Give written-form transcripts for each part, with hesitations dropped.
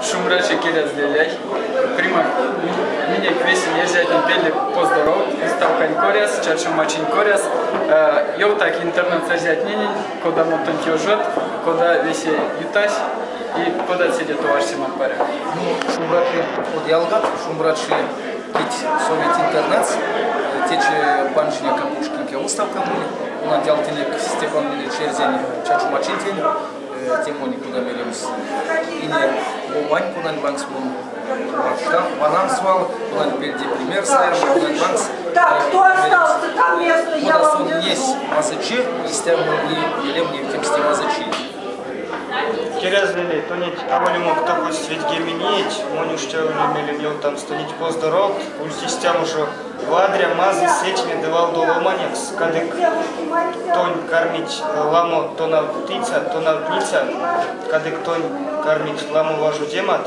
Шумрачи Киряс Деляй. Прима меня квесен езжать пели поздоров. Ставкань Коряс, чаршим мачин Коряс. Я так интернет сажать не куда мотон тёжет, куда весь ютась и куда сидит у вас сима паря. Ну, шумрачи от ялгат, шумрачи кить совет интернет, тече баншня капушкинке уставка мы, на дялтине Степан Черзень, чаршу мачин день, тему никуда меримс. И не бумань куда банкс банан свал, куда впереди пример ставим, куда банкс. Так, кто остался? Там место, я вам не есть мазычи, если мы не лем не в тем сте мазычи. Кирязлили, то нет, а воли мог такой свет геменить, монюшча улемели мел там станить поздоров, ультистям уже вадря мазы сечми давал до ломанекс, кадык тонь кормить ламо то на птица, то на птица, кадык тонь кормить ламо важу демат.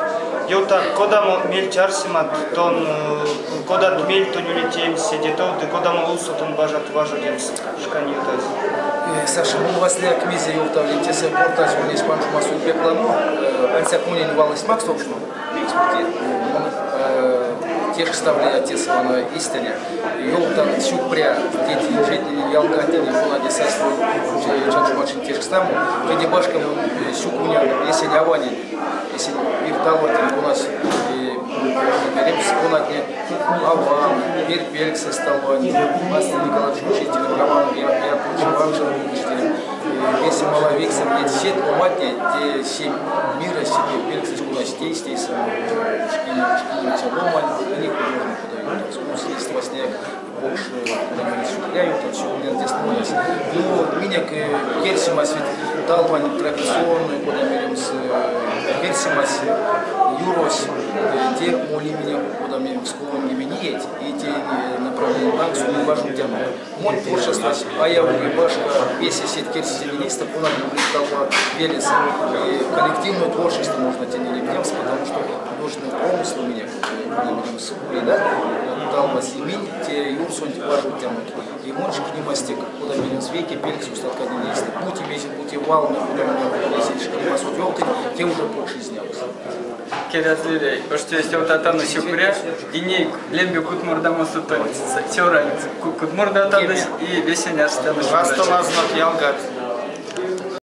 Йота, кода мель чарсимат, тон кода мель то не улетеем сидетов, да кода улсу тон бажат важу демс, шкани ютаз. Саша, мы вас для кмизи йота в лентесе портаж в лес паншу массу рекламу, ансяк мунин валась макс точно, тех ставили отец на истине, йота щук пря, дети жители ялгати, не было десятство, чаншу мачин тех ставу, когда башка щук уня, если не авани, если виртуально у нас репс конатне, аван, перпель со столом, Мастер Николаевич учителем, Роман я получил учителем. Если маловексом нет сеть, уматне, те семь мира себе, перпель у нас действий, шкинуть ломань, они художник подают, скурсительство снег, больше, куда мы шукляют, все у меня здесь становилось. Но меня к Керсимасе талвань традиционный, куда мы с Керсимасе, Юрос, те моли меня, куда мы в школу не меняет, и те направления банк сумму важу тему. Мой творчество, а я уже башка, если сеть Керсимасе, куда мы талва велес, и коллективное творчество можно тянуть лепнемс, потому что художественный промысл у меня, куда мы с да, талва семень, те юрсонь важу тему. И моншик не мастик, куда мы с веки, пеликс устатка не есть. Пути месяц, пути валны, куда мы месяц, шкрима сутёлты, те уже больше снялись. Кирязлили, что есть вот это на сюкре, и не лемби кутмурдаму сутон, сёранец, кутмурда там и весеня стана. Растомазнат ялгат.